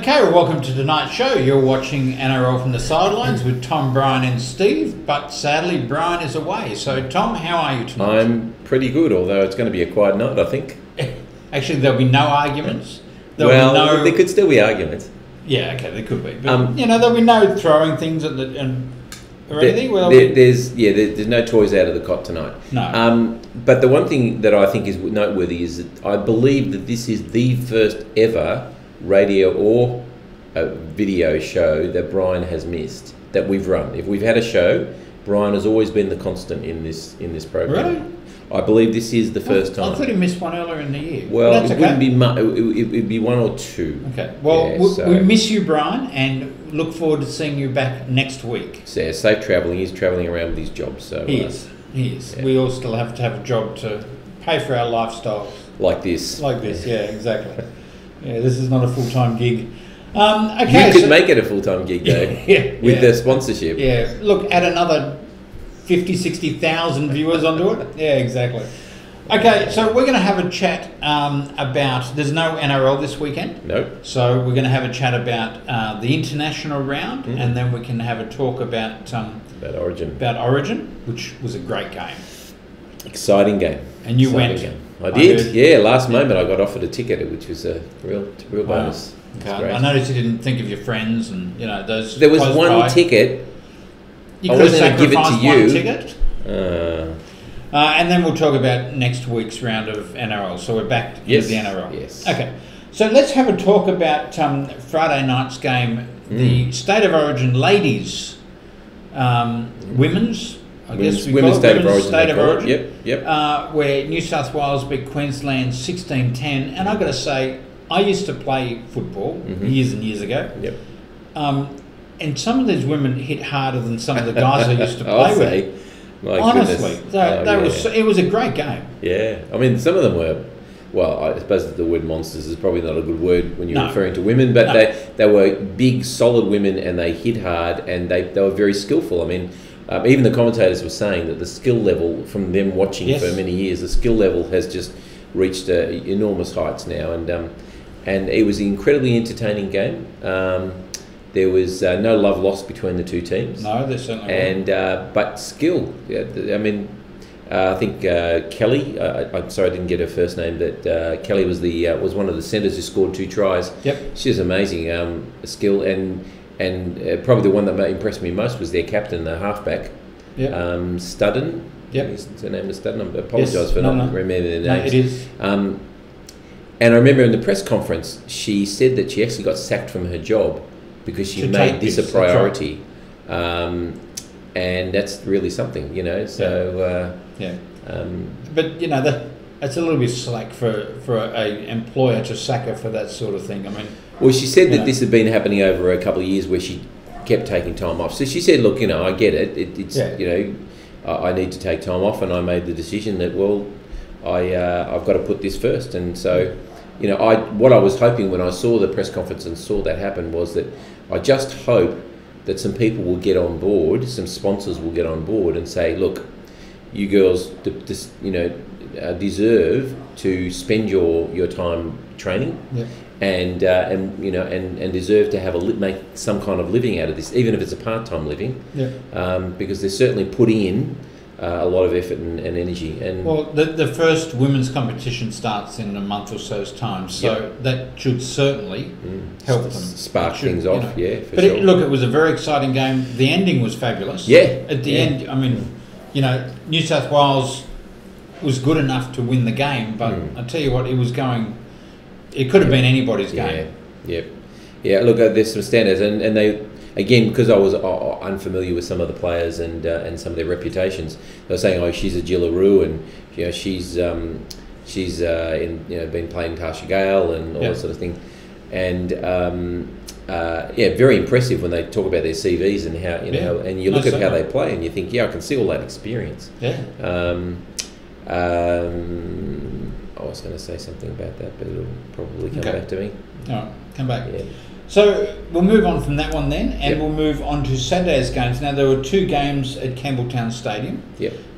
Okay, well, welcome to tonight's show. You're watching NRL from the Sidelines with Tom, Brian and Steve, but sadly Brian is away. So Tom, how are you tonight? I'm pretty good, although it's going to be a quiet night, I think. Actually, there'll be no arguments. There could still be arguments. Yeah, okay, there could be. But, there'll be no throwing things at anything? There's no toys out of the cot tonight. No. But the one thing that I think is noteworthy is that I believe that this is the first ever radio or a video show that Brian has missed that we've run. If we've had a show, Brian has always been the constant in this program. Really? I believe this is the first time. I thought he missed one earlier in the year. Well, it wouldn't be much. It'd be one or two. Okay. Well, we miss you, Brian, and look forward to seeing you back next week. So yeah, safe travelling. He's travelling around with his job. So He is. Yeah. We all still have to have a job to pay for our lifestyles. Like this. Yeah, exactly. Yeah, this is not a full-time gig. Okay, you could make it a full-time gig, though, with the sponsorship. Yeah, look, add another 50, 60,000 viewers onto it. Yeah, exactly. Okay, so we're going to have a chat about... There's no NRL this weekend. No. So we're going to have a chat about the international round, and then we can have a talk about Origin. About Origin, which was a great game. Exciting game. And you went. Game. I did. Yeah, last moment I got offered a ticket, which was a real bonus. Okay. I noticed you didn't think of your friends and those. There was one ticket. You could have sacrificed one ticket. And then we'll talk about next week's round of NRL. So we're back into the NRL. Yes. Okay. So let's have a talk about Friday night's game, the State of Origin ladies, women's. Women's State of Origin. Yep. Where New South Wales beat Queensland 16-10, and I've got to say, I used to play football years and years ago. Yep. And some of these women hit harder than some of the guys I used to play with. Honestly, it was a great game. Yeah, I mean, some of them were. Well, I suppose the word monsters is probably not a good word when you're referring to women, but they were big, solid women, and they hit hard, and they were very skillful. I mean. Even the commentators were saying that the skill level from them watching for many years, the skill level has just reached enormous heights now, and it was an incredibly entertaining game. There was no love lost between the two teams. No, there certainly wasn't. But skill. Yeah, I mean, I think Kelly. I'm sorry I didn't get her first name. But Kelly was one of the centres who scored 2 tries. Yep. She's amazing skill and probably the one that impressed me most was their captain, the halfback, Studden. Yep. Is her name is Studden? I apologise for not remembering their names. No, it is. And I remember in the press conference, she said that she actually got sacked from her job because she made this a priority. Right. And that's really something, So but that's a little bit slack for a employer to sack her for that sort of thing. I mean. Well, she said that this had been happening over a couple of years where she kept taking time off. So she said, look, I get it. I need to take time off, and I made the decision that, I've got to put this first. And so, what I was hoping when I saw the press conference and saw that happen was that I just hope that some people will get on board, some sponsors will get on board and say, look, you girls, deserve to spend your time training. Yeah. And deserve to make some kind of living out of this, even if it's a part-time living. Yeah. Because they're certainly putting in a lot of effort and energy. And the first women's competition starts in a month or so's time, so that should certainly help them spark things off. Yeah, but sure. It was a very exciting game. The ending was fabulous. Yeah. At the end, I mean, New South Wales was good enough to win the game, but I tell you what, it was going. It could have been anybody's game. Yeah. Look, there's some standards, and they again, because I was unfamiliar with some of the players and some of their reputations. They were saying, she's a Jillaroo, and she's been playing Tasha Gale and all that sort of thing, and very impressive when they talk about their CVs and how and you look at how they play and you think, I can see all that experience. I was going to say something about that, but it'll probably come back to me. All right, come back. So we'll move on from that one then, and we'll move on to Saturday's games. Now, there were 2 games at Campbelltown Stadium.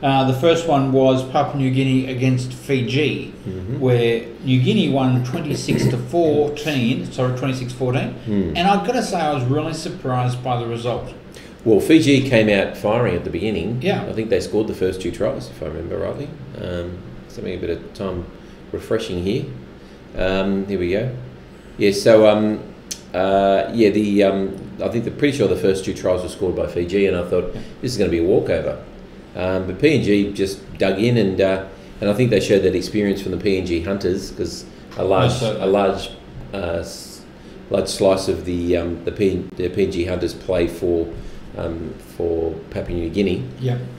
The first one was Papua New Guinea against Fiji, where New Guinea won 26-14, and I've got to say I was really surprised by the result. Well, Fiji came out firing at the beginning. Yeah. I think they scored the first 2 tries, if I remember rightly. Something a bit of time refreshing here. Here we go. Yeah, so... I think pretty sure the first 2 tries were scored by Fiji, and I thought this is going to be a walkover. But PNG just dug in, and I think they showed that experience from the PNG Hunters, because a large slice of the PNG Hunters play for Papua New Guinea,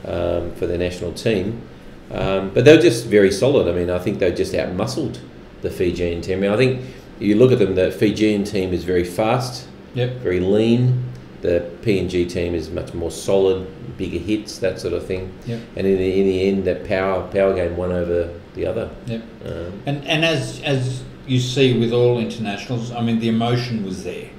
for their national team. But they were just very solid. I mean, I think they just out-muscled the Fijian team. I mean, I think you look at them, the Fijian team is very fast, very lean. The PNG team is much more solid, bigger hits, that sort of thing. And in the end, that power game won over the other. And as you see with all internationals, I mean, the emotion was there.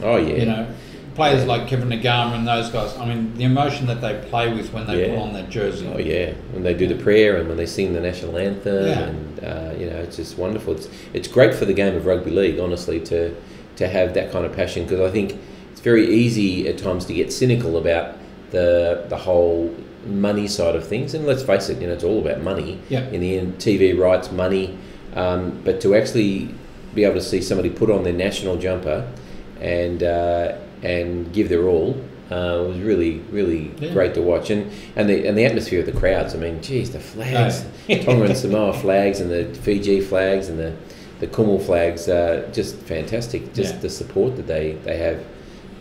Oh yeah. You know, players like Kevin Nagama and those guys. I mean, the emotion that they play with when they put on that jersey. Oh yeah, when they do the prayer and when they sing the national anthem, and it's just wonderful. It's great for the game of rugby league, honestly, to have that kind of passion, because I think it's very easy at times to get cynical about the whole money side of things. And let's face it, it's all about money. In the end, TV rights, money. But to actually be able to see somebody put on their national jumper and give their all was really, really great to watch. And the atmosphere of the crowds. I mean, geez, the flags, Tonga and Samoa flags, and the Fiji flags, and the Kumul flags, just fantastic. Just the support that they have,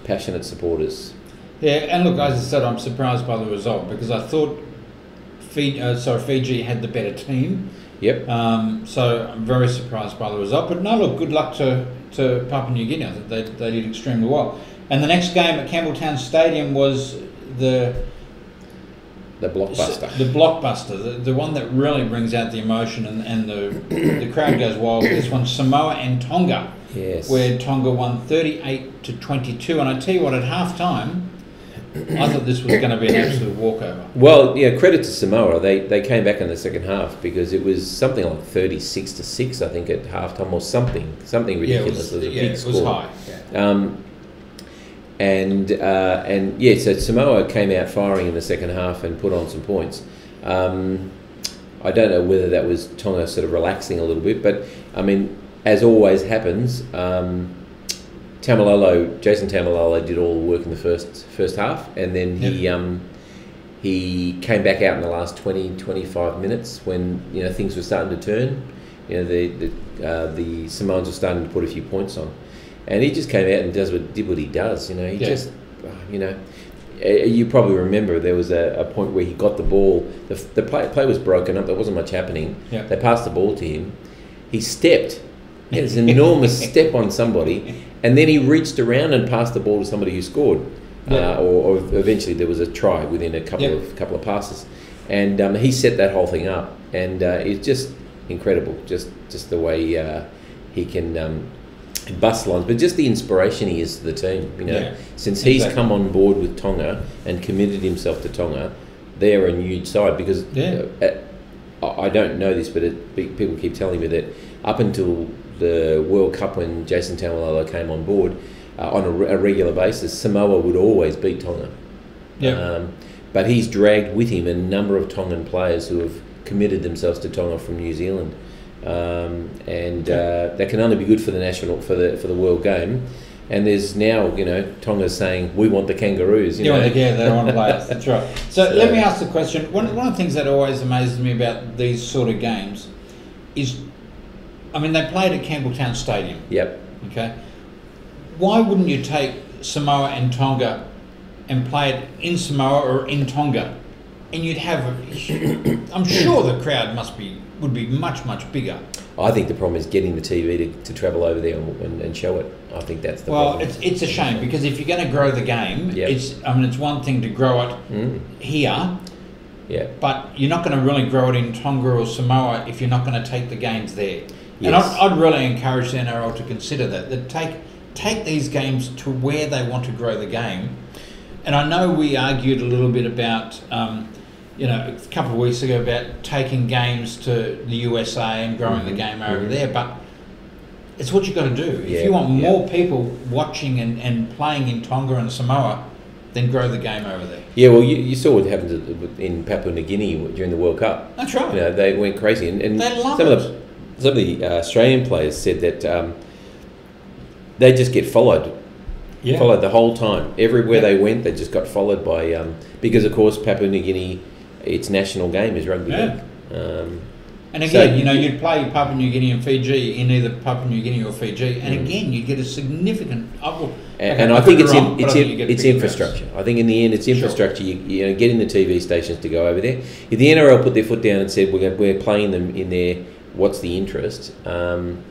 passionate supporters. Yeah, and look, as I said, I'm surprised by the result, because I thought Fiji had the better team. So I'm very surprised by the result. But no, look, good luck to Papua New Guinea. I think they did extremely well. And the next game at Campbelltown Stadium was the blockbuster. The blockbuster, the one that really brings out the emotion, and the crowd goes wild. This one, Samoa and Tonga, where Tonga won 38-22. And I tell you what, at half-time, I thought this was going to be an absolute walkover. Well, credit to Samoa. They came back in the second half, because it was something like 36-6, I think, at halftime, or something ridiculous. It was a big score. It was high. So Samoa came out firing in the second half and put on some points. I don't know whether that was Tonga sort of relaxing a little bit, but I mean, as always happens, Jason Tamalolo did all the work in the first half, and then he came back out in the last 20-25 minutes when things were starting to turn. The Samoans were starting to put a few points on, and he just came out and did what he does. You probably remember there was a point where he got the ball. The play was broken up. There wasn't much happening. They passed the ball to him. He stepped. He had this enormous step on somebody, and then he reached around and passed the ball to somebody who scored. Or eventually there was a try within a couple of passes, and he set that whole thing up. And it's just incredible, just the way he can bust lines, but just the inspiration he is to the team. Since he's come on board with Tonga and committed himself to Tonga, they're a huge side, because I don't know this, but people keep telling me that up until the World Cup, when Jason Tamalolo came on board on a regular basis, Samoa would always beat Tonga. But he's dragged with him a number of Tongan players who have committed themselves to Tonga from New Zealand. That can only be good for the for the world game. And there's now, Tonga's saying, we want the Kangaroos. They want to play us. That's right. So let me ask the question. One of the things that always amazes me about these sort of games is, they played at Campbelltown Stadium. Okay. Why wouldn't you take Samoa and Tonga and play it in Samoa or in Tonga? And you'd have I'm sure the crowd would be much, much bigger. I think the problem is getting the TV to travel over there and show it. I think that's the problem. Well, it's a shame, because if you're going to grow the game, it's one thing to grow it here, but you're not going to really grow it in Tonga or Samoa if you're not going to take the games there. And I'd really encourage the NRL to consider that take take these games to where they want to grow the game. And I know we argued a little bit about, a couple of weeks ago about taking games to the USA and growing the game over there, but it's what you've got to do. If you want more people watching and playing in Tonga and Samoa, then grow the game over there. Yeah, well, you saw what happened in Papua New Guinea during the World Cup. That's right. They went crazy. And they love some of the Australian players said that they just get followed. Yeah. Followed the whole time. Everywhere they went, they just got followed by... because, of course, Papua New Guinea, its national game is rugby league. And again, you'd play Papua New Guinea and Fiji in either Papua New Guinea or Fiji, and again, you'd get a significant... And I think it's infrastructure. I think in the end, it's infrastructure. Sure. Getting the TV stations to go over there. If the NRL put their foot down and said, we're playing them in there, what's the interest? Then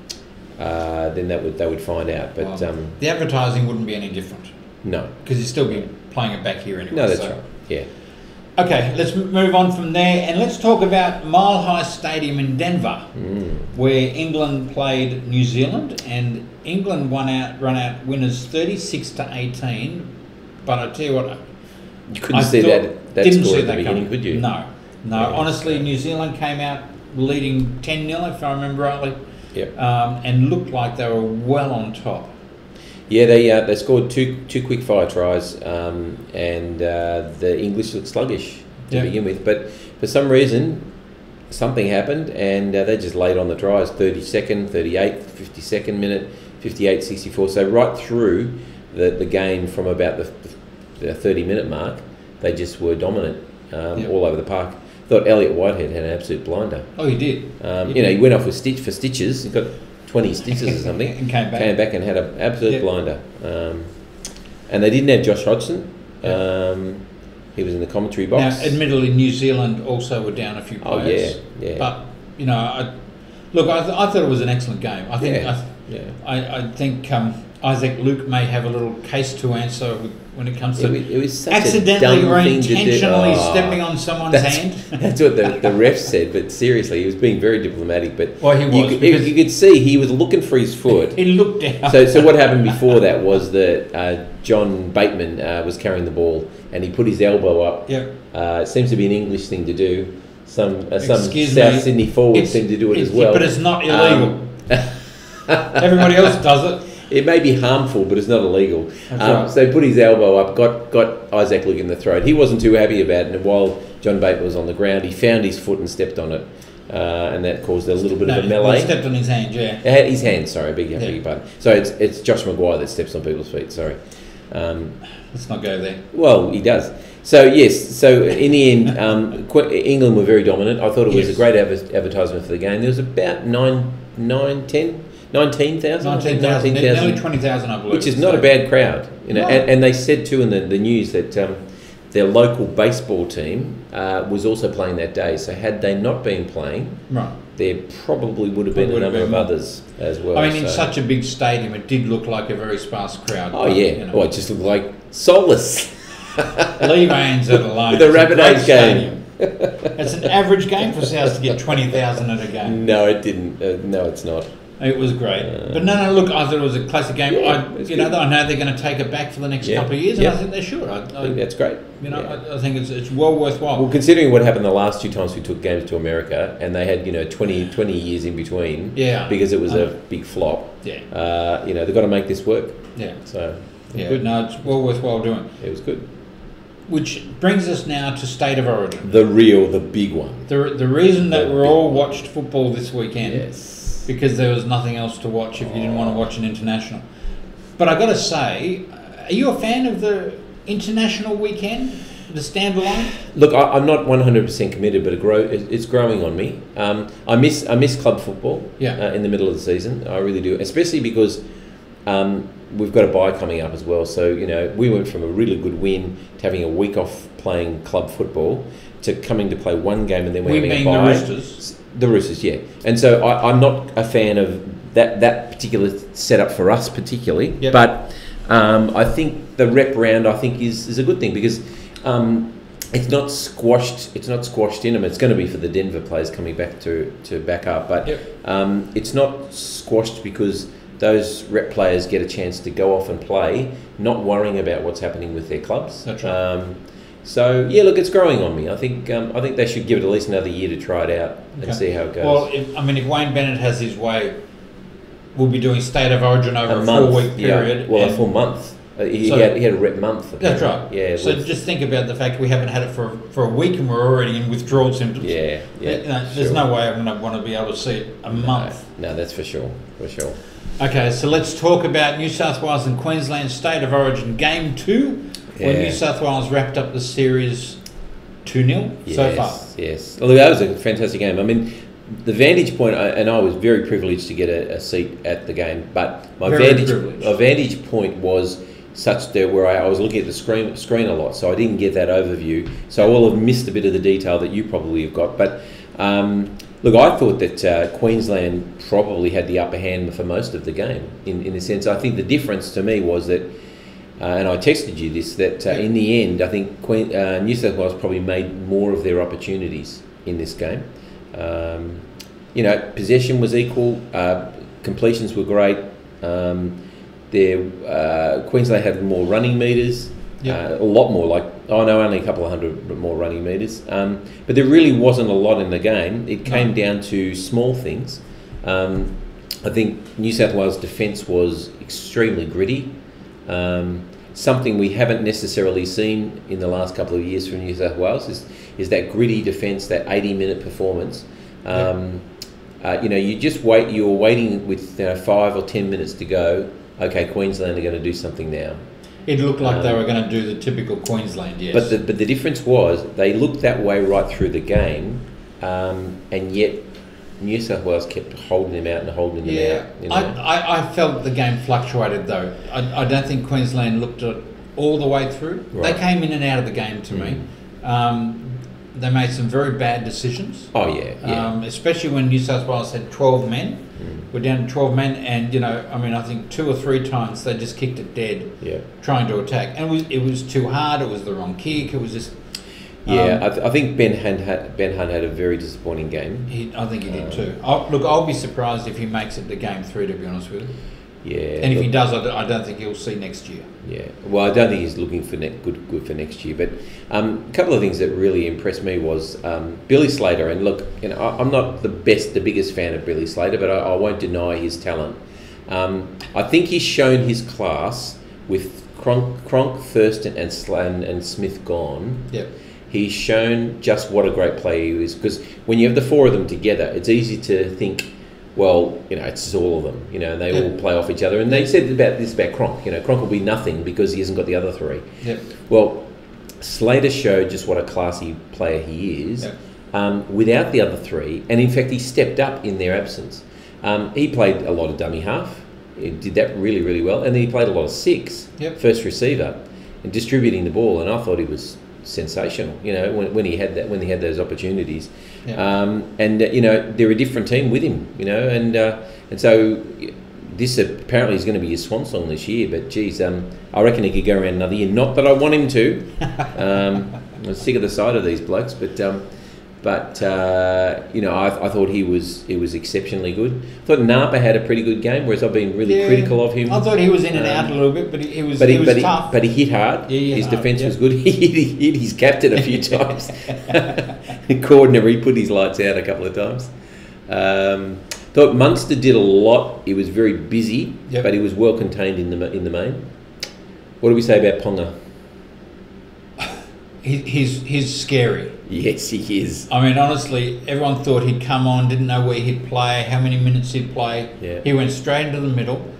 they would find out. But the advertising wouldn't be any different. No. Because you'd still be playing it back here anyway. No, that's right. Yeah. Okay, let's move on from there and let's talk about Mile High Stadium in Denver, where England played New Zealand, and England run out winners 36-18. But I tell you what, you couldn't see that score at the beginning, could you? No. Honestly, New Zealand came out leading 10-0, if I remember rightly, and looked like they were well on top. Yeah, they scored two quick fire tries, and the English looked sluggish to begin with. But for some reason, something happened, and they just laid on the tries. 32nd, 38th, 52nd minute, 58, 64. So right through the game from about the 30-minute mark, they just were dominant all over the park. I thought Elliot Whitehead had an absolute blinder. Oh, he did. He went off with stitches. He got 20 stitches or something, and came back and had an absolute blinder. And they didn't have Josh Hodgson. He was in the commentary box. Now, admittedly, New Zealand also were down a few players. Oh, yeah. But, I thought it was an excellent game. I think Isaac Luke may have a little case to answer when it comes to it was such accidentally or intentionally stepping on someone's hand. That's what the ref said, but seriously, he was being very diplomatic. But he was. You could see he was looking for his foot. He looked down. So what happened before that was that John Bateman was carrying the ball and he put his elbow up. Yeah. It seems to be an English thing to do. Some South Sydney forwards seem to do it as well. But it's not illegal. Everybody else does it. It may be harmful, but it's not illegal. Right. So he put his elbow up, got Isaac Luke in the throat. He wasn't too happy about it, and while John Bateman was on the ground, he found his foot and stepped on it, and that caused a little bit of a melee. He stepped on his hand, His hand, sorry, beg your pardon. So it's Josh Maguire that steps on people's feet, sorry. Let's not go there. Well, he does. So, yes, so in the end, England were very dominant. I thought it was a great advertisement for the game. There was about 19,000, nearly 20,000, I believe. Which is not a bad crowd, And they said too in the news that their local baseball team was also playing that day. So had they not been playing, there probably would have been a number of others as well. I mean, in such a big stadium, it did look like a very sparse crowd. Oh yeah, it just looked like soulless. Leave Anne's it alone. The Rabbitohs game. It's an average game for South to get 20,000 at a game. No, it didn't. No, it's not. It was great. But no, look, I thought it was a classic game. I know they're going to take it back for the next couple of years, and I think they should. I think that's great. I think it's well worthwhile. Well, considering what happened the last two times we took games to America, and they had 20 years in between, because it was a big flop. Yeah. They've got to make this work. Yeah. So good. No, it's well worthwhile doing. It was good. Which brings us now to State of Origin. The big one. The reason that we all watched football this weekend. Yes. Because there was nothing else to watch if you didn't want to watch an international. But I got to say, are you a fan of the international weekend, the standalone? Look, I'm not 100% committed, but it's growing on me. I miss club football in the middle of the season. I really do, especially because we've got a bye coming up as well. So, we went from a really good win to having a week off playing club football to coming to play one game and then we're having a bye. The Roosters. The Roosters, yeah. And so I'm not a fan of that particular setup for us particularly, but I think the rep round is a good thing because it's not squashed in them. It's going to be for the Denver players coming back to back up, but it's not squashed because those rep players get a chance to go off and play, not worrying about what's happening with their clubs. That's right. So yeah, look, it's growing on me. I think they should give it at least another year to try it out and see how it goes. Well, if Wayne Bennett has his way, we'll be doing State of Origin over a 4-week period. Yeah. Well, a full month. He had a rep month. Apparently. That's right. Yeah. So just think about the fact we haven't had it for a week and we're already in withdrawal symptoms. Yeah. There's no way I'm going to want to be able to see it a month. No, that's for sure. Okay, so let's talk about New South Wales and Queensland State of Origin Game 2, where New South Wales wrapped up the series 2-0 so far. Yes. Well, that was a fantastic game. I mean, the vantage point, and I was very privileged to get a seat at the game, but my vantage point was such that where I was looking at the screen a lot, so I didn't get that overview. So I will have missed a bit of the detail that you probably have got. But look, I thought that Queensland probably had the upper hand for most of the game. In a sense, I think the difference to me was that, and I texted you this, that in the end, I think New South Wales probably made more of their opportunities in this game. Possession was equal, completions were great. Queensland had more running metres, a lot more, only a couple of hundred more running metres. But there really wasn't a lot in the game. It came down to small things. I think New South Wales defence was extremely gritty. Something we haven't necessarily seen in the last couple of years from New South Wales is that gritty defence, that 80-minute performance. You just wait. You're waiting with 5 or 10 minutes to go. Okay, Queensland are going to do something now. It looked like they were going to do the typical Queensland, yes. But the difference was they looked that way right through the game, and yet New South Wales kept holding them out and holding them out. I felt the game fluctuated though. I don't think Queensland looked at all the way through. Right. They came in and out of the game to me. They made some very bad decisions. Oh yeah. Especially when New South Wales had 12 men. We're down to 12 men, and I think 2 or 3 times they just kicked it dead, trying to attack, and it was too hard. It was the wrong kick. It was just. I think Ben Hunt had a very disappointing game. I think he did too. I'll be surprised if he makes it to Game 3. To be honest with you. Yeah. And if he does, I don't think he'll see next year. Yeah. Well, I don't think he's looking for good for next year. But a couple of things that really impressed me was Billy Slater. And look, I'm not the biggest fan of Billy Slater, but I won't deny his talent. I think he's shown his class with Cronk, Thurston, and Smith gone. Yep. He's shown just what a great player he is. Because when you have the 4 of them together, it's easy to think, well, it's all of them, and they all play off each other. And they said about Cronk, Cronk will be nothing because he hasn't got the other 3. Yep. Well, Slater showed just what a classy player he is without the other 3. And in fact, he stepped up in their absence. He played a lot of dummy half. He did that really, really well. And then he played a lot of 6, first receiver, and distributing the ball. And I thought he was sensational, when he had those opportunities. They're a different team with him, and so this apparently is going to be his swan song this year. But geez, I reckon he could go around another year. Not that I want him to. I'm sick of the sight of these blokes, but I thought he was exceptionally good. I thought Napa had a pretty good game, whereas I've been really critical of him. I thought he was in and out a little bit, but he was tough. But he hit hard. His defence was good. He hit his captain a few times. Coordinator, he put his lights out a couple of times. Thought Munster did a lot. He was very busy, but he was well contained in the main. What do we say about Ponga? He's scary. Yes, he is. I mean, honestly, everyone thought he'd come on, didn't know where he'd play, how many minutes he'd play. Yeah. He went straight into the middle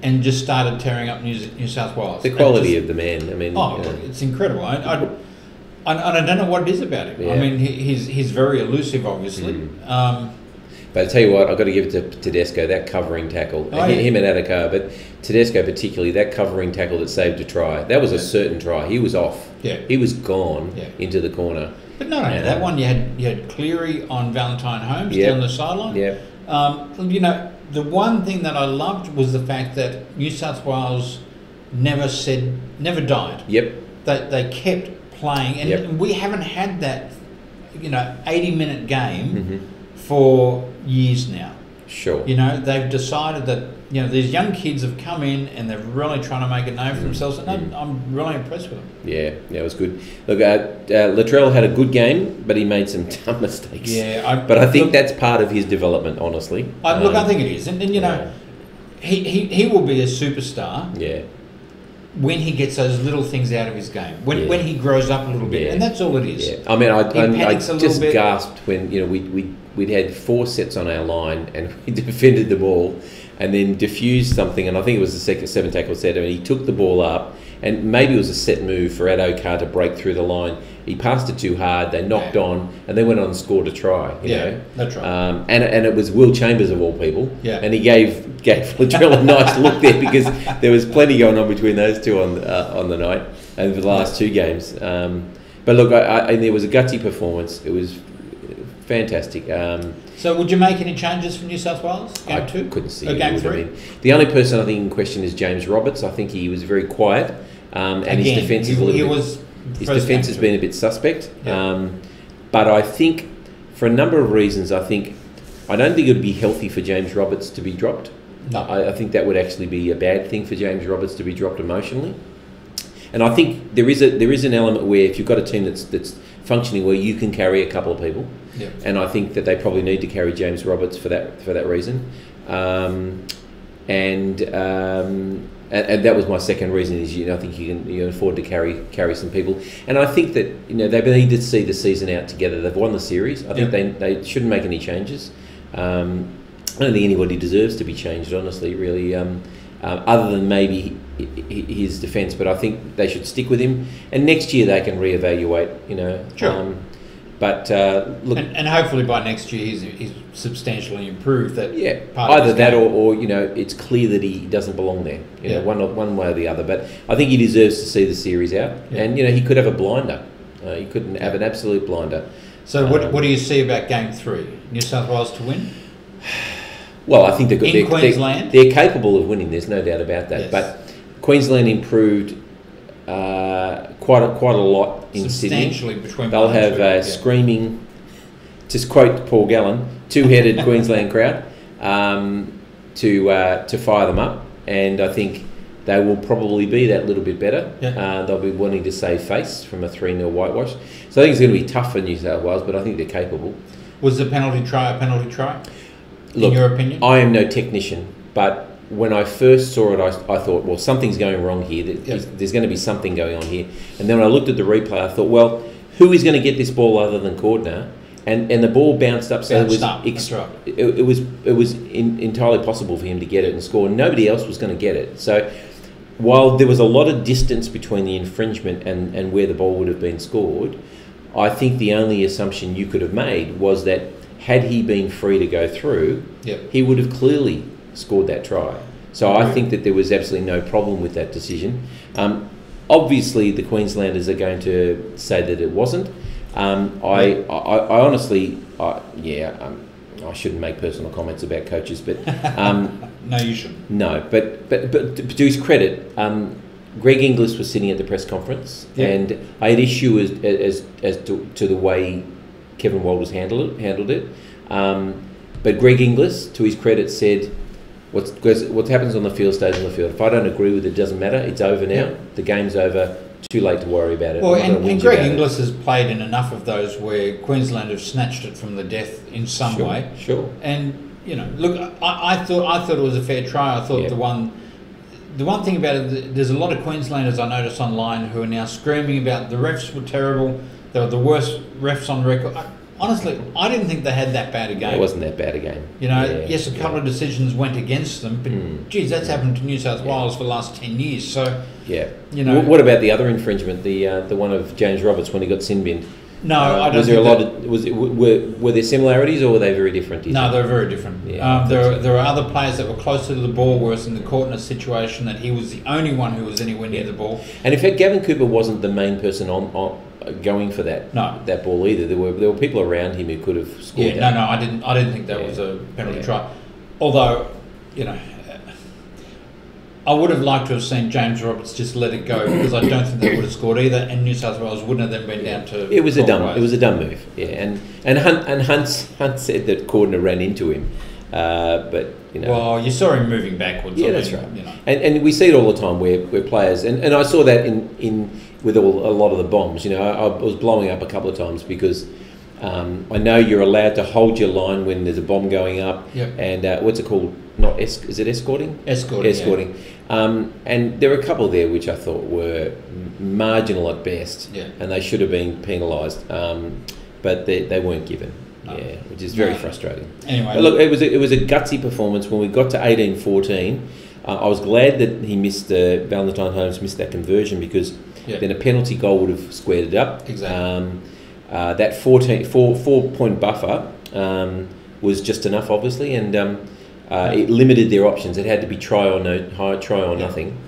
and just started tearing up New South Wales. The quality of the man, I mean... it's incredible. I don't know what it is about him. Yeah. I mean, he's very elusive, obviously. But I tell you what, I've got to give it to Tedesco, that covering tackle. Him and Adakar, but Tedesco particularly, that covering tackle that saved a try. That was a certain try. He was off. Yeah. He was gone into the corner. But not only that one, you had Cleary on Valentine Holmes down the sideline. Yeah. The one thing that I loved was the fact that New South Wales never died. Yep. They kept playing, and we haven't had that, 80-minute game for years now. Sure. They've decided that you know, these young kids have come in and they're really trying to make a name for themselves, and I'm really impressed with them. Yeah, it was good. Look, Latrell had a good game, but he made some dumb mistakes. Yeah, I think that's part of his development, honestly. I think it is, and you know, he will be a superstar. Yeah. When he gets those little things out of his game, when he grows up a little bit, and that's all it is. Yeah. I mean, I just gasped when, you know, we'd had 4 sets on our line and we defended the ball and then diffused something, and I think it was the second 7 tackle set, and he took the ball up, and maybe it was a set move for Addo-Carr to break through the line. He passed it too hard, they knocked on, and they went on and scored a try. You know? That's right. And it was Will Chambers of all people, and he gave Latrell a nice look there, because there was plenty going on between those two on the night and the last 2 games. But look, there was a gutsy performance. It was fantastic. So would you make any changes for New South Wales? Game 2? Couldn't see game 3? I mean, the only person I think in question is James Roberts. I think he was very quiet, and his defence is a little bit... His defence has been a bit suspect. But I think, for a number of reasons, I don't think it would be healthy for James Roberts to be dropped. No. I think that would actually be a bad thing for James Roberts to be dropped emotionally. And I think there is an element where if you've got a team that's functioning well, you can carry a couple of people. Yep. And I think that they probably need to carry James Roberts for that reason. And that was my second reason, is, you know, I think you can afford to carry some people. And I think that, you know, they need to see the season out together. They've won the series. I think they shouldn't make any changes. I don't think anybody deserves to be changed, honestly, really, other than maybe his defence. But I think they should stick with him, and next year they can reevaluate. You know, sure. But look, and hopefully by next year he's substantially improved. Either that or you know, it's clear that he doesn't belong there. You know, one way or the other. But I think he deserves to see the series out, and you know, he could have a blinder. He couldn't have an absolute blinder. So what do you see about Game 3? New South Wales to win? Well, I think Queensland, they're capable of winning. There's no doubt about that. Yes. But Queensland improved quite a lot in substantially Sydney. Between they'll have a screaming, just quote Paul Gallen, 2-headed Queensland crowd to fire them up, and I think they will probably be that little bit better. They'll be wanting to save face from a 3-0 whitewash. So I think it's going to be tough for New South Wales, but I think they're capable. Was the penalty try a penalty try? Look, in your opinion? I am no technician, but when I first saw it, I thought, well, something's going wrong here. There's going to be something going on here. And then when I looked at the replay, I thought, well, who is going to get this ball other than Cordner? And the ball bounced up, so it was entirely possible for him to get it and score. Nobody else was going to get it. So while there was a lot of distance between the infringement and where the ball would have been scored, I think the only assumption you could have made was that had he been free to go through, he would have clearly scored that try. So I think that there was absolutely no problem with that decision. Obviously, the Queenslanders are going to say that it wasn't. I honestly, I shouldn't make personal comments about coaches, but no, you shouldn't. No, but to his credit, Greg Inglis was sitting at the press conference, and I had issue as to the way Kevin Walters handled it. But Greg Inglis, to his credit, said, what happens on the field stays on the field. If I don't agree with it, it doesn't matter. It's over now. The game's over. Too late to worry about it. Well, and Greg Inglis has played in enough of those where Queensland have snatched it from the death in some way. Sure. And you know, look, I thought it was a fair try. I thought the one thing about it, there's a lot of Queenslanders I noticed online who are now screaming about the refs were terrible. They were the worst refs on record. Honestly, I didn't think they had that bad a game. It wasn't that bad a game. You know, yes, a couple of decisions went against them, but geez, that's happened to New South Wales for the last 10 years. So, you know, what about the other infringement, the one of James Roberts when he got sin binned? No, I don't. Was there a lot of were there similarities or were they very different? No, they were very different. There were other players that were closer to the ball, whereas in the Cordner situation, that he was the only one who was anywhere near the ball. And in fact, Gavin Cooper wasn't the main person on going for that ball either. There were people around him who could have scored. Yeah, no, I didn't think that was a penalty try. Although, you know, I would have liked to have seen James Roberts just let it go, because I don't think they would have scored either, and New South Wales wouldn't have then been down to. It was a dumb move. Yeah, and Hunt said that Cordner ran into him. But well, you saw him moving backwards. Yeah, that's right. And we see it all the time where players, and I saw that in with a lot of the bombs. I was blowing up a couple of times because I know you're allowed to hold your line when there's a bomb going up. Yep. And what's it called? Is it escorting? Escorting. Yeah. And there were a couple there which I thought were marginal at best, and they should have been penalised, but they weren't given. No. Yeah, which is very frustrating. Anyway, but look, it was a gutsy performance when we got to 18-14. I was glad that he missed Valentine Holmes missed that conversion because then a penalty goal would have squared it up. Exactly. That 4-point buffer was just enough, obviously, and it limited their options. It had to be try or nothing,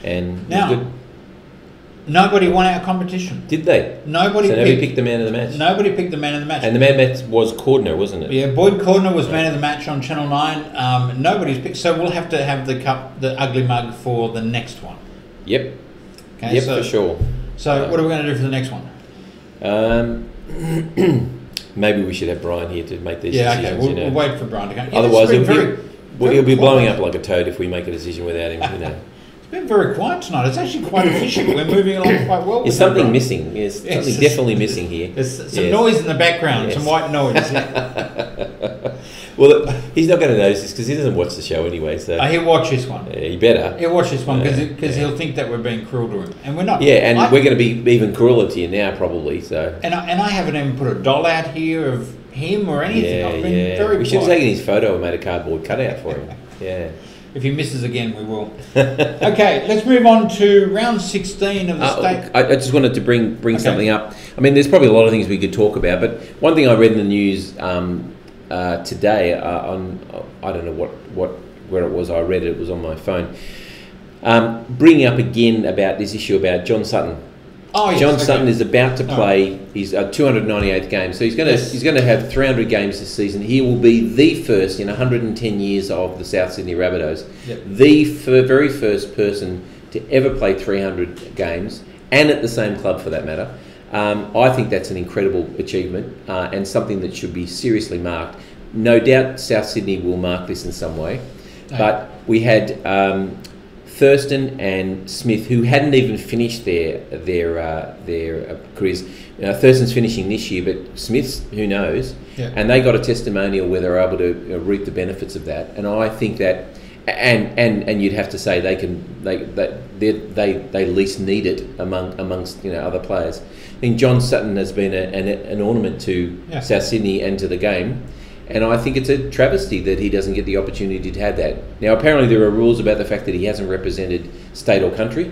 and now, it was good. Nobody won our competition. Did they? Nobody picked the man of the match. Nobody picked the man of the match. And the man of the match was Cordner, wasn't it? Yeah, Boyd Cordner was man of the match on Channel 9. Nobody's picked, so we'll have to have the ugly mug for the next one. Yep. Okay, yep, for sure. So what are we going to do for the next one? Maybe we should have Brian here to make these decisions. Yeah, okay. We'll wait for Brian to come. Otherwise, he'll be blowing up like a toad if we make a decision without him. It's been very quiet tonight. It's actually quite efficient. We're moving along quite well. There's something missing. There's something definitely missing here. There's some noise in the background, some white noise. Well, he's not going to notice this because he doesn't watch the show anyway. So he'll watch this one. He better. He'll watch this one because he'll think that we're being cruel to him, and we're not. Yeah, and we're going to be even crueler to you now, probably. So. And I haven't even put a doll out here of him or anything. I've been very. We should have taken his photo and made a cardboard cutout for him. Yeah. If he misses again, we will. Okay, let's move on to round 16 of the state. I just wanted to bring something up. I mean, there's probably a lot of things we could talk about, but one thing I read in the news today on I don't know where it was. I read it. It was on my phone. Bringing up again about this issue about John Sutton. Oh, yes, John Sutton is about to play his 298th game, so he's going to have 300 games this season. He will be the first in 110 years of the South Sydney Rabbitohs, the very first person to ever play 300 games, and at the same club for that matter. I think that's an incredible achievement and something that should be seriously marked. No doubt South Sydney will mark this in some way, but we had Thurston and Smith, who hadn't even finished their careers. Thurston's finishing this year, but Smith's, who knows? Yeah. And they got a testimonial where they're able to reap the benefits of that. And I think that, and you'd have to say they least need it amongst other players. I think John Sutton has been an ornament to South Sydney and to the game. And I think it's a travesty that he doesn't get the opportunity to have that. Now, apparently there are rules about the fact that he hasn't represented state or country,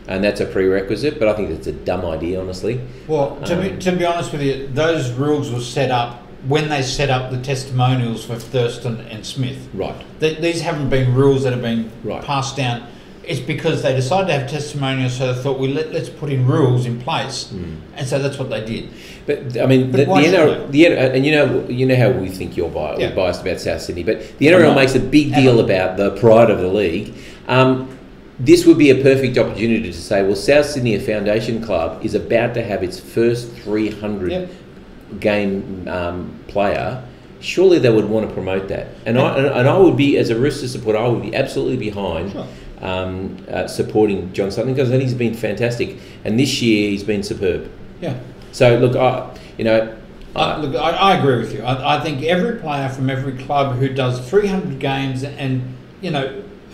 and that's a prerequisite, but I think that's a dumb idea, honestly. Well, to be honest with you, those rules were set up when they set up the testimonials for Thurston and Smith. Right. These haven't been rules that have been passed down. It's because they decided to have testimonials, so they thought, let's put in rules in place, and so that's what they did. But I mean, the NRL, and you know how we think we're biased about South Sydney, but the NRL makes a big deal about the pride of the league. This would be a perfect opportunity to say, well, South Sydney, a foundation club, is about to have its first 300 game player. Surely they would want to promote that, and I would be, as a Rooster supporter, I would be absolutely behind. Sure. Supporting John Sutton because I think he's been fantastic, and this year he's been superb. Yeah. So look, I agree with you. I think every player from every club who does 300 games and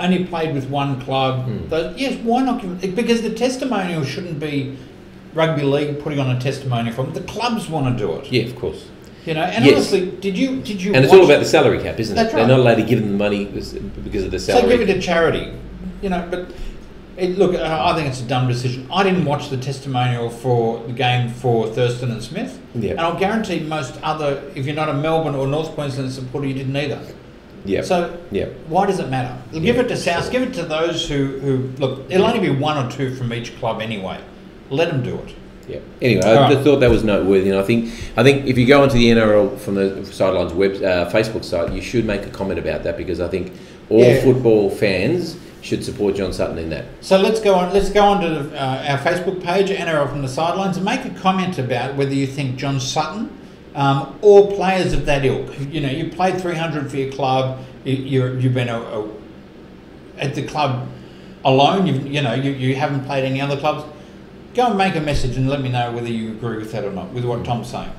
only played with one club, yes, why not? Because the testimonial shouldn't be rugby league putting on a testimonial from the clubs want to do it. Yeah, of course. And honestly, did you? And it's all about the salary cap, isn't it? That's right. They're not allowed to give them the money because of the salary. So give it to charity, but look, I think it's a dumb decision. I didn't watch the testimonial for the game for Thurston and Smith, and I'll guarantee most other, if you're not a Melbourne or North Queensland supporter, you didn't either. Yeah. So why does it matter? Give it to South. Give it to those who look. It'll only be one or two from each club anyway. Let them do it. Yeah. Anyway, I just thought that was noteworthy, and I think if you go onto the NRL from the Sidelines Facebook site, you should make a comment about that because I think all football fans should support John Sutton in that. So let's go on. Let's go on to our Facebook page, NRL from the Sidelines, and make a comment about whether you think John Sutton or players of that ilk. You know, you played 300 for your club. You've been at the club alone. You haven't played any other clubs. Go and make a message and let me know whether you agree with that or not, with what Tom's saying.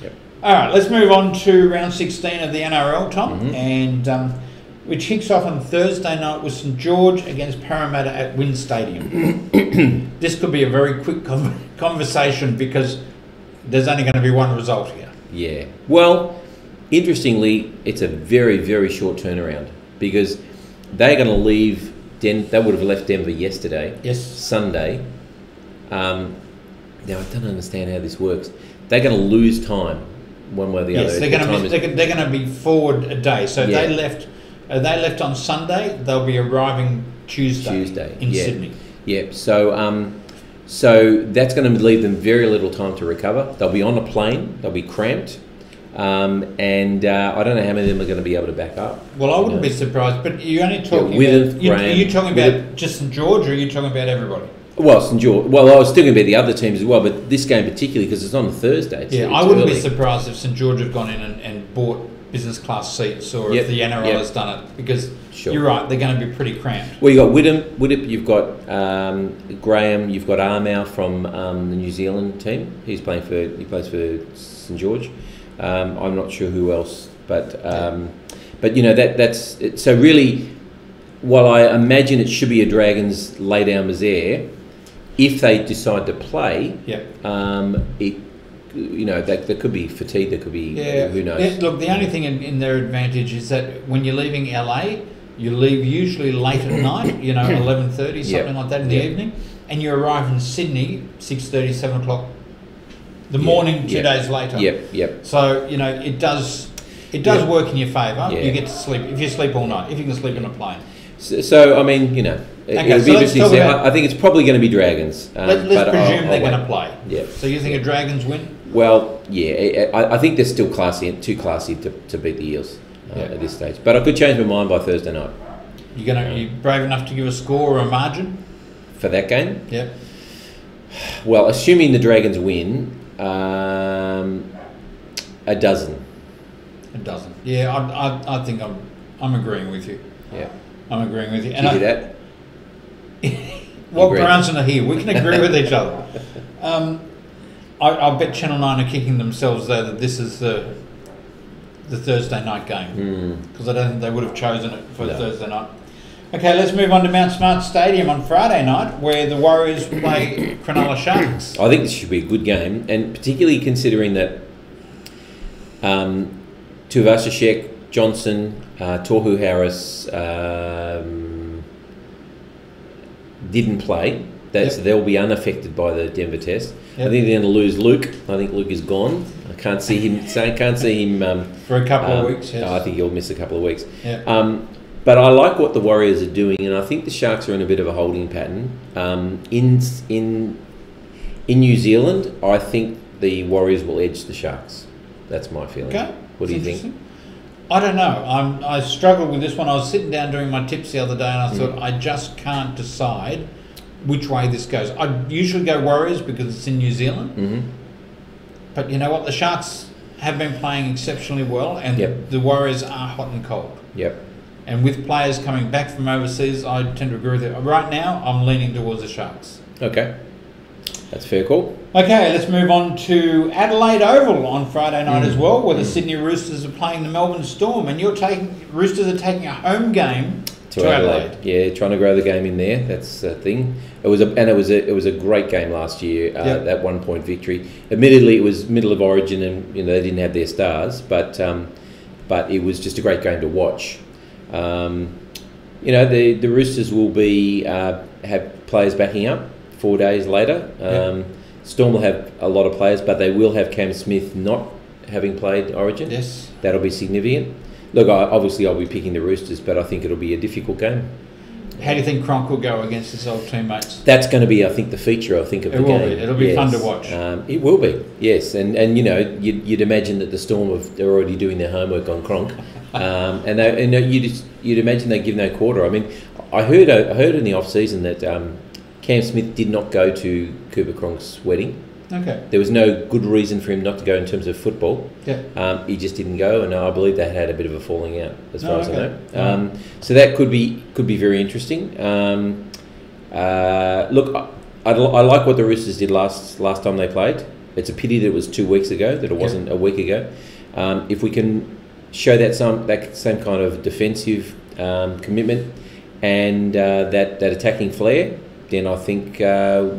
Yep. All right, let's move on to round 16 of the NRL, Tom, and which kicks off on Thursday night with St George against Parramatta at Wynn Stadium. This could be a very quick conversation because there's only going to be one result here. Yeah. Well, interestingly, it's a very, very short turnaround because they're going to leave. They would have left Denver yesterday. Yes. Sunday. Now I don't understand how this works. They're going to lose time one way or the other. Yes, they're going to be forward a day. So they left on Sunday. They'll be arriving Tuesday in Sydney. Yeah. So that's going to leave them very little time to recover. They'll be on a plane. They'll be cramped. And I don't know how many of them are going to be able to back up. Well, I wouldn't be surprised. But you're only talking are you talking about just St George, or are you talking about everybody? Well, St George. Well, I was still going to be the other teams as well, but this game particularly because it's on a Thursday. It's I wouldn't be surprised if St George have gone in and bought business class seats, or if the NRL has done it, because you're right, they're going to be pretty cramped. Well, you got Widdup, you've got Graham, you've got Armour from the New Zealand team. He plays for St George. I'm not sure who else, but you know that's it. So really, while I imagine it should be a Dragons lay down misère, if they decide to play, there could be fatigue, there could be who knows. Look, the only thing in their advantage is that when you're leaving LA, you leave usually late at night, 11:30, something like that in the evening, and you arrive in Sydney 6:30, 7 o'clock the morning 2 days later. So it does work in your favour. You get to sleep if you sleep all night, if you can sleep in a plane. So I mean, it'll be interesting to see. I think it's probably going to be Dragons. Let's presume they're going to play. Yeah. So you think a Dragons win? Well, I think they're still too classy to beat the Eels at this stage. But I could change my mind by Thursday night. You brave enough to give a score or a margin for that game? Yeah. Well, assuming the Dragons win, a dozen. A dozen. Yeah, I think I'm agreeing with you. Yeah. I'm agreeing with you. And that? What Brownson are here? We can agree with each other. I bet Channel 9 are kicking themselves though that this is the Thursday night game, because I don't think they would have chosen it for Thursday night. Okay, let's move on to Mount Smart Stadium on Friday night, where the Warriors play Cronulla Sharks. I think this should be a good game, and particularly considering that Tuvasashek, Johnson, Tohu Harris didn't play. They'll be unaffected by the Denver test. I think they're going to lose Luke. I think Luke is gone. I can't see him. For a couple of weeks. Yes. I think he'll miss a couple of weeks. Yeah. But I like what the Warriors are doing, and I think the Sharks are in a bit of a holding pattern. In New Zealand, I think the Warriors will edge the Sharks. That's my feeling. Okay. What do you think? I don't know. I struggled with this one. I was sitting down doing my tips the other day, and I thought I just can't decide which way this goes. I usually go Warriors because it's in New Zealand. But you know what? The Sharks have been playing exceptionally well, and the Warriors are hot and cold. And with players coming back from overseas, I tend to agree with it. Right now, I'm leaning towards the Sharks. Okay. That's a fair call. Okay, let's move on to Adelaide Oval on Friday night as well, where the Sydney Roosters are playing the Melbourne Storm, and Roosters are taking a home game to Adelaide. Yeah, trying to grow the game in there. That's the thing. It was a great game last year. That 1 point victory. Admittedly, it was middle of Origin, and they didn't have their stars, but it was just a great game to watch. The Roosters will have players backing up 4 days later. Storm will have a lot of players, but they will have Cam Smith not having played Origin. Yes. That'll be significant. Look, obviously I'll be picking the Roosters, but I think it'll be a difficult game. How do you think Cronk will go against his old teammates? That's going to be, I think, the feature, of the game. It'll be fun to watch. It will be, yes. And you'd imagine that the Storm they're already doing their homework on Cronk. You'd imagine they give no quarter. I mean, I heard in the off season that Cam Smith did not go to Cooper Cronk's wedding. Okay. There was no good reason for him not to go in terms of football. Yeah. He just didn't go, and I believe they had a bit of a falling out, as far as I know. Right. So that could be very interesting. Look, I like what the Roosters did last time they played. It's a pity that it was 2 weeks ago, that it wasn't a week ago. If we can show that same kind of defensive commitment and that attacking flair, then I think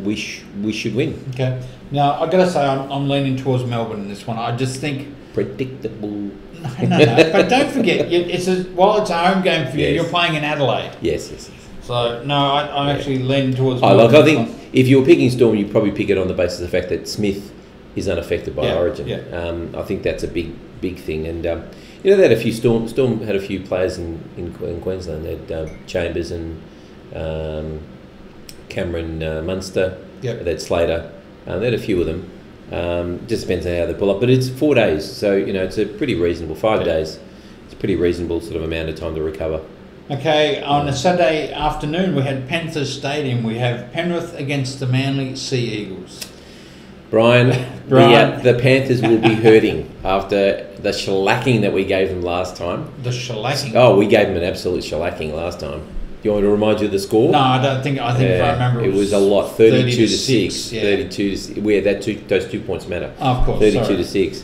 we should win. Okay. Now I've got to say I'm leaning towards Melbourne in this one. I just think predictable. No. But don't forget, while it's a home game for you, you're playing in Adelaide. Yes. So no, I'm actually leaning towards. I think if you were picking Storm, you'd probably pick it on the basis of the fact that Smith is unaffected by Origin. Yeah. I think that's a big thing, and they had a few Storm had a few players in Queensland. They had Chambers and Cameron Munster. Yep. They had Slater. They had a few of them. Just depends on how they pull up, but it's 4 days, so it's a pretty reasonable 5 days. It's a pretty reasonable sort of amount of time to recover. Okay, on a Saturday afternoon, we had Panthers Stadium. We have Penrith against the Manly Sea Eagles. Brian. The Panthers will be hurting after the shellacking that we gave them last time. The shellacking? Oh, we gave them an absolute shellacking last time. Do you want me to remind you of the score? No, I don't think. I think if I remember, it was a lot. 32 to 6. Yeah. 32 to 6. Where those 2 points matter. Oh, of course. 32 to 6.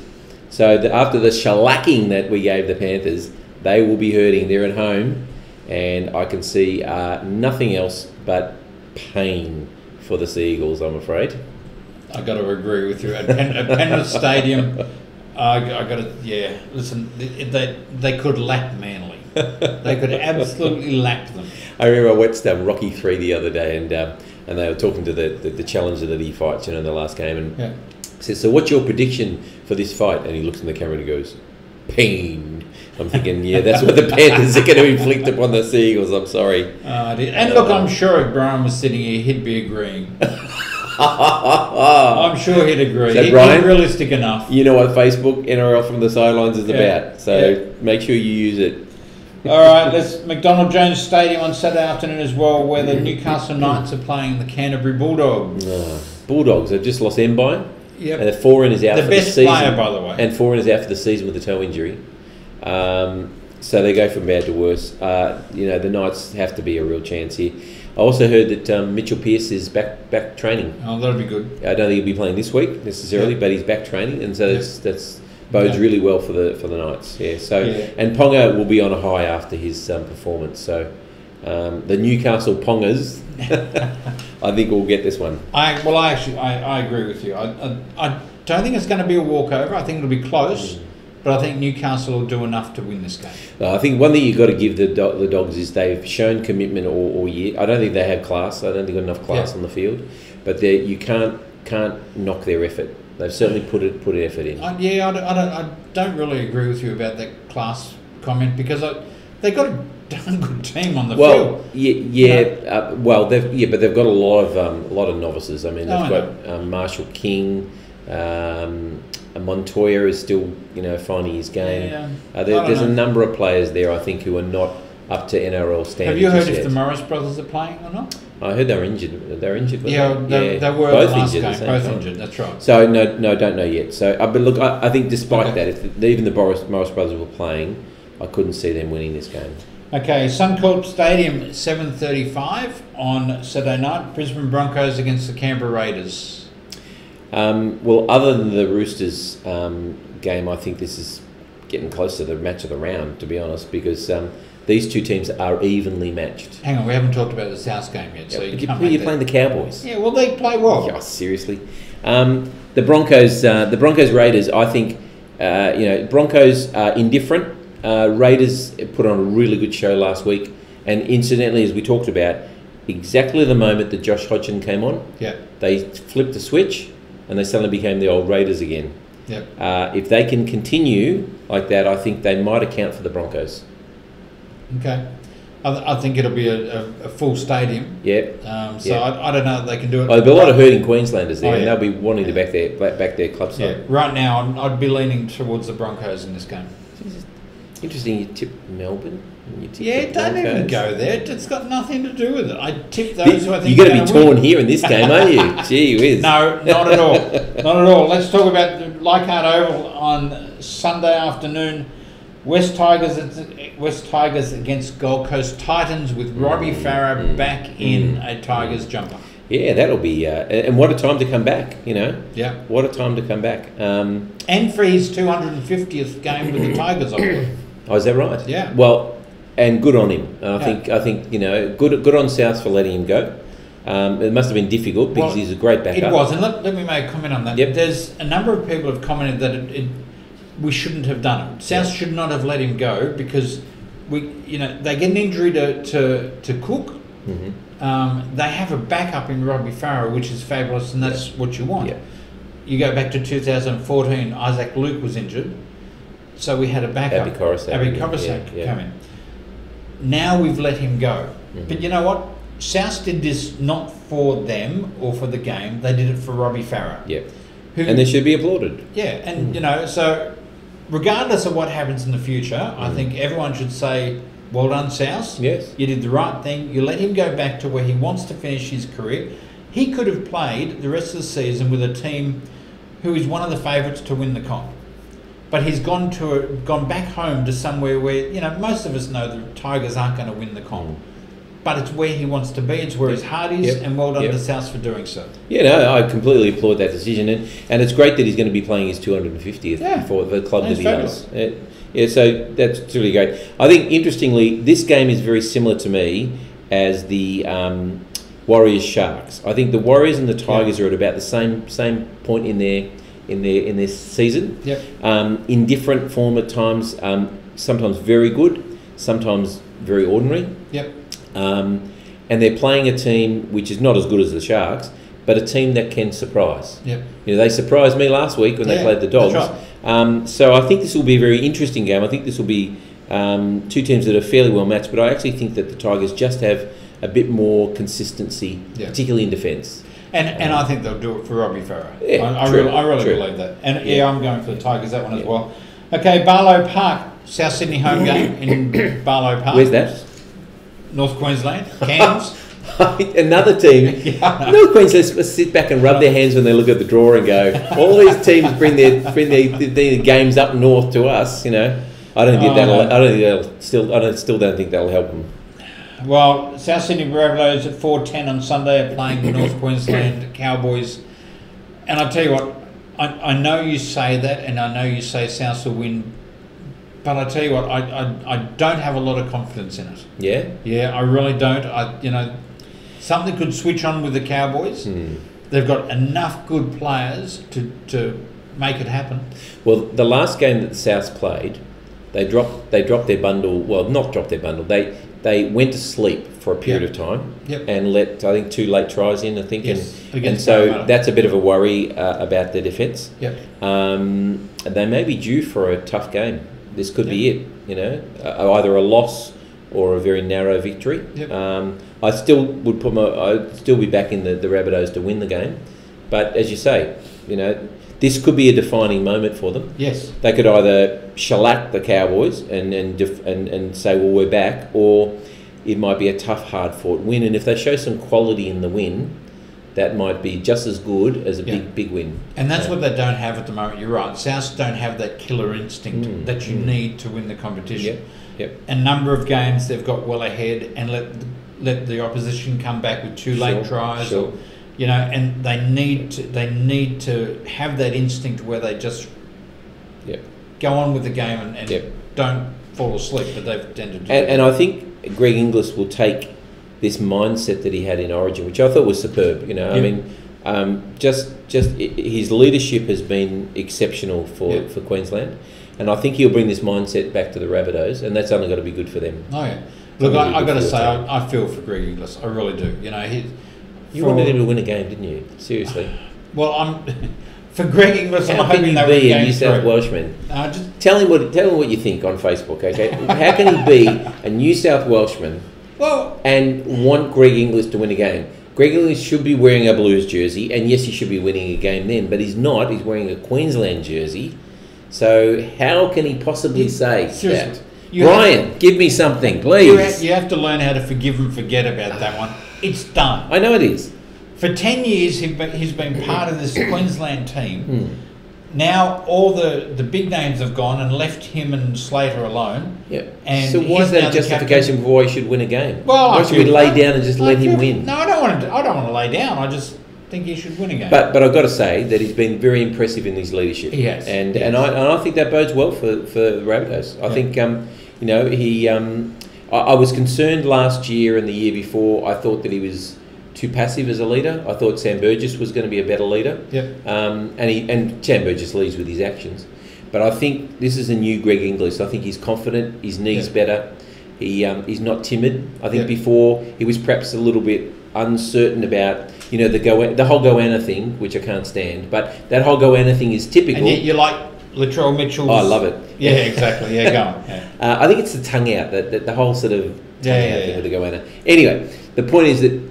So after the shellacking that we gave the Panthers, they will be hurting. They're at home, and I can see nothing else but pain for the Sea Eagles, I'm afraid. I got to agree with you. At Penrith Stadium, I got to. Yeah, listen, they could lap Manly. They could absolutely lap them. I remember I watched Rocky 3 the other day, and they were talking to the challenger that he fights, in the last game, and says, "So what's your prediction for this fight?" And he looks in the camera and he goes, "Pain." I'm thinking, that's what the Panthers are going to inflict upon the Sea Eagles. I'm sorry. And look, I'm sure if Brian was sitting here, he'd be agreeing. I'm sure he'd agree. So Brian, he's realistic enough. You know what Facebook NRL from the Sidelines is about, so make sure you use it. All right, let's McDonald Jones Stadium on Saturday afternoon as well, where the Newcastle Knights are playing the Canterbury Bulldogs. Bulldogs have just lost Mbine. Yep. And Foran is out for the season. The best player, by the way. And Foran is out for the season with a toe injury. So they go from bad to worse. The Knights have to be a real chance here. I also heard that Mitchell Pearce is back training. Oh, that'll be good. I don't think he'll be playing this week necessarily, but he's back training, and so that's bodes really well for the Knights. And Ponga will be on a high after his performance. So the Newcastle Pongers, I think we'll get this one. I agree with you. I don't think it's going to be a walkover. I think it'll be close. But I think Newcastle will do enough to win this game. I think one thing you've got to give the Dogs is they've shown commitment all year. I don't think they have class. I don't think they've got enough class on the field. But you can't knock their effort. They've certainly put effort in. I don't really agree with you about that class comment, because they've got a damn good team on the field. But they've got a lot of novices. I mean, they've got Marshall King. Montoya is still, finding his game. There's a number of players there, I think, who are not up to NRL standards. Have you heard if the Morris brothers are playing or not? I heard they were injured. They were injured. They were both the last game. Both injured. That's right. So no, don't know yet. So, but look, I think despite that, if even the Morris brothers were playing, I couldn't see them winning this game. Okay, Suncorp Stadium, 7:35 on Saturday night. Brisbane Broncos against the Canberra Raiders. Other than the Roosters game, I think this is getting close to the match of the round, to be honest, because these two teams are evenly matched. Hang on, we haven't talked about the South game yet. So you're playing the Cowboys. Yeah, well, they play well. Yeah, seriously. The Broncos Raiders, I think, Broncos are indifferent. Raiders put on a really good show last week, and incidentally, as we talked about, exactly the moment that Josh Hodgson came on, they flipped the switch, and they suddenly became the old Raiders again. If they can continue like that, I think they might account for the Broncos. Okay. I think it'll be a full stadium. I don't know if they can do it. There'll be a lot of hurting Queenslanders there, and they'll be wanting to back their club side. Yeah. Right now, I'd be leaning towards the Broncos in this game. Interesting, you tipped Melbourne. Don't even go there. It's got nothing to do with it. I tip those who I think you're going to be torn here in this game, aren't you? Gee whiz. No, not at all. Not at all. Let's talk about the Leichhardt Oval on Sunday afternoon. West Tigers against Gold Coast Titans with Robbie Farah back in a Tigers jumper. Yeah, that'll be... and what a time to come back, Yeah. What a time to come back. And for his 250th game with the Tigers, I believe. Oh, is that right? Yeah. Well, and good on him. I think good on South for letting him go. It must have been difficult because he's a great backup. It was, and let me make a comment on that. Yep. There's a number of people have commented that we shouldn't have done it. South should not have let him go because they get an injury to Cook. Mm-hmm. They have a backup in Robbie Farah, which is fabulous, and that's what you want. Yeah. You go back to 2014, Isaac Luke was injured, so we had a backup. Abby Coruscant come in. Now we've let him go. Mm-hmm. But you know what? South did this not for them or for the game. They did it for Robbie Farah. Yeah. And they should be applauded. Yeah, and so regardless of what happens in the future, I think everyone should say, well done, South. Yes. You did the right thing. You let him go back to where he wants to finish his career. He could have played the rest of the season with a team who is one of the favourites to win the comp. But he's gone back home to somewhere where, most of us know the Tigers aren't going to win the comp. But it's where he wants to be. It's where his heart is, and well done to South for doing so. Yeah, no, I completely applaud that decision, and it's great that he's going to be playing his 250th for the club that he loves. So that's really great. I think, interestingly, this game is very similar to me as the Warriors Sharks. I think the Warriors and the Tigers are at about the same point in their season. Yep. In different form at times, sometimes very good, sometimes very ordinary. Yep. And they're playing a team which is not as good as the Sharks, but a team that can surprise. Yep. They surprised me last week when they played the Dogs. That's right. So I think this will be a very interesting game. I think this will be two teams that are fairly well matched, but I actually think that the Tigers just have a bit more consistency, particularly in defence. And I think they'll do it for Robbie Farah. Yeah, I really believe that. And I'm going for the Tigers, that one as well. Okay, Barlow Park, South Sydney home game in Barlow Park. Where's that? North Queensland, Cairns. Another team. North Queensland must sit back and rub their hands when they look at the draw and go, all these teams bring their games up north to us. I don't think I still don't think that'll help them. Well, South Sydney Rabbitohs at 4:10 on Sunday are playing the North Queensland Cowboys, and I tell you what, I know you say that, and I know you say South will win. But I tell you what, I don't have a lot of confidence in it. Yeah? Yeah, I really don't. Something could switch on with the Cowboys. They've got enough good players to make it happen. Well, the last game that the Souths played, they dropped their bundle. Well, not dropped their bundle. They went to sleep for a period of time and let, I think, 2 late tries in, I think. Yes, and so that's a bit of a worry about their defence. Yep. They may be due for a tough game. This could be it, either a loss or a very narrow victory. Yep. I still would I'd still be back in the Rabbitohs to win the game, but as you say, this could be a defining moment for them. Yes. They could either shellac the Cowboys and say, well, we're back, or it might be a tough, hard-fought win. And if they show some quality in the win, that might be just as good as a big win. And that's what they don't have at the moment. You're right. Souths don't have that killer instinct that you need to win the competition. Yep. A number of games they've got well ahead and let the opposition come back with 2 late tries, or and they need to have that instinct where they just go on with the game and don't fall asleep. But they've tended to. And I think Greg Inglis will take this mindset that he had in Origin, which I thought was superb. I mean, just his leadership has been exceptional for Queensland, and I think he'll bring this mindset back to the Rabbitohs, and that's only got to be good for them. Oh yeah, look, I got to say, I feel for Greg Inglis. I really do. You wanted him to win a game, didn't you? Seriously. Well, for Greg Inglis, how can he be a New South Welshman? Just tell him what you think on Facebook, okay? How can he be a New South Welshman? And want Greg Inglis to win a game? Greg Inglis should be wearing a Blues jersey, and yes, he should be winning a game then, but he's not. He's wearing a Queensland jersey. So how can he possibly say that Brian, give me something, please. You have to learn how to forgive and forget about that one. It's done. I know it is. For 10 years, he's been part of this Queensland team. Now all the big names have gone and left him and Slater alone. Yeah. And so why is that a justification for why he should win a game? Well, why should we lay down and just let him win? No, I don't want to lay down. I just think he should win a game. But I've got to say that he's been very impressive in his leadership. He has. And I think that bodes well for the Rabbitohs. I think I was concerned last year and the year before. I thought that he was too passive as a leader. I thought Sam Burgess was going to be a better leader. Yep. And Sam Burgess leads with his actions. But I think this is a new Greg Inglis. I think he's confident. His knees better. He's not timid. I think before he was perhaps a little bit uncertain about the whole Goanna thing, which I can't stand. But that whole Goanna thing is typical. And yet you like Latrell Mitchell's... Oh, I love it. Yeah, exactly. Yeah, go on. Yeah. I think it's the tongue out, the whole sort of tongue out thing with the Goanna. Anyway, the point is that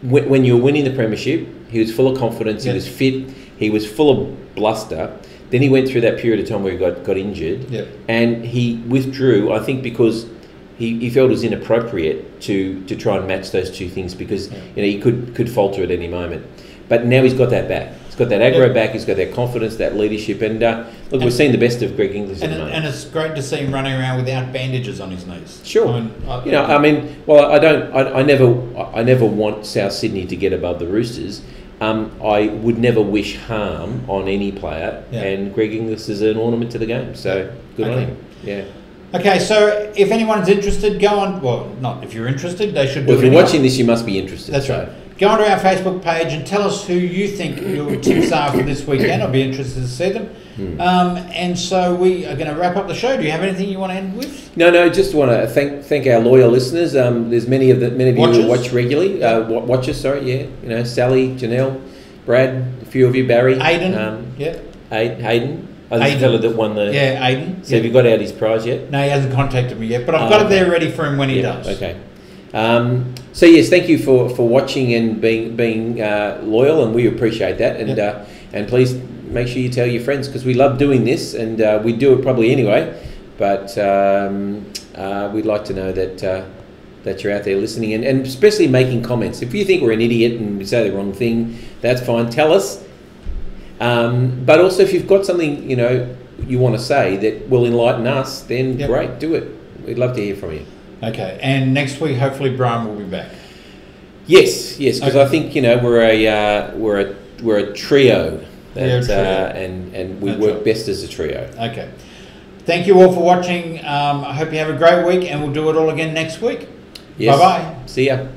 when you were winning the premiership, he was full of confidence, he was fit, he was full of bluster. Then he went through that period of time where he got injured, and he withdrew, I think, because he felt it was inappropriate to try and match those two things, because he could falter at any moment. But now he's got that back. He's got that aggro back, he's got that confidence, that leadership, and look, we're seeing the best of Greg Inglis at the moment. And it's great to see him running around without bandages on his knees. Sure. I never want South Sydney to get above the Roosters. I would never wish harm on any player, and Greg Inglis is an ornament to the game, so good on him. Yeah. Okay, so if anyone's interested, go on. Well, not if you're interested, they should. Well, if you're watching this, you must be interested. That's right. Go onto our Facebook page and tell us who you think your tips are for this weekend. I'll be interested to see them. And so we are going to wrap up the show. Do you have anything you want to end with? No. Just want to thank our loyal listeners. There's many of you who watch regularly. Watchers, sorry. Yeah. Sally, Janelle, Brad, a few of you, Barry, Aiden. Hayden. Oh, this fella that won the... Yeah, Aiden. So have you got out his prize yet? No, he hasn't contacted me yet, but I've got it there ready for him when he does. Okay. So yes, thank you for watching and being loyal, and we appreciate that. And please make sure you tell your friends, because we love doing this, and we do it probably anyway. But we'd like to know that you're out there listening, and especially making comments. If you think we're an idiot and we say the wrong thing, that's fine. Tell us. But also, if you've got something you want to say that will enlighten us, then great, do it. We'd love to hear from you. Okay, and next week hopefully Brian will be back. Yes, because I think we're a trio, and we work best as a trio. Okay, thank you all for watching. I hope you have a great week, and we'll do it all again next week. Yes. Bye bye. See ya.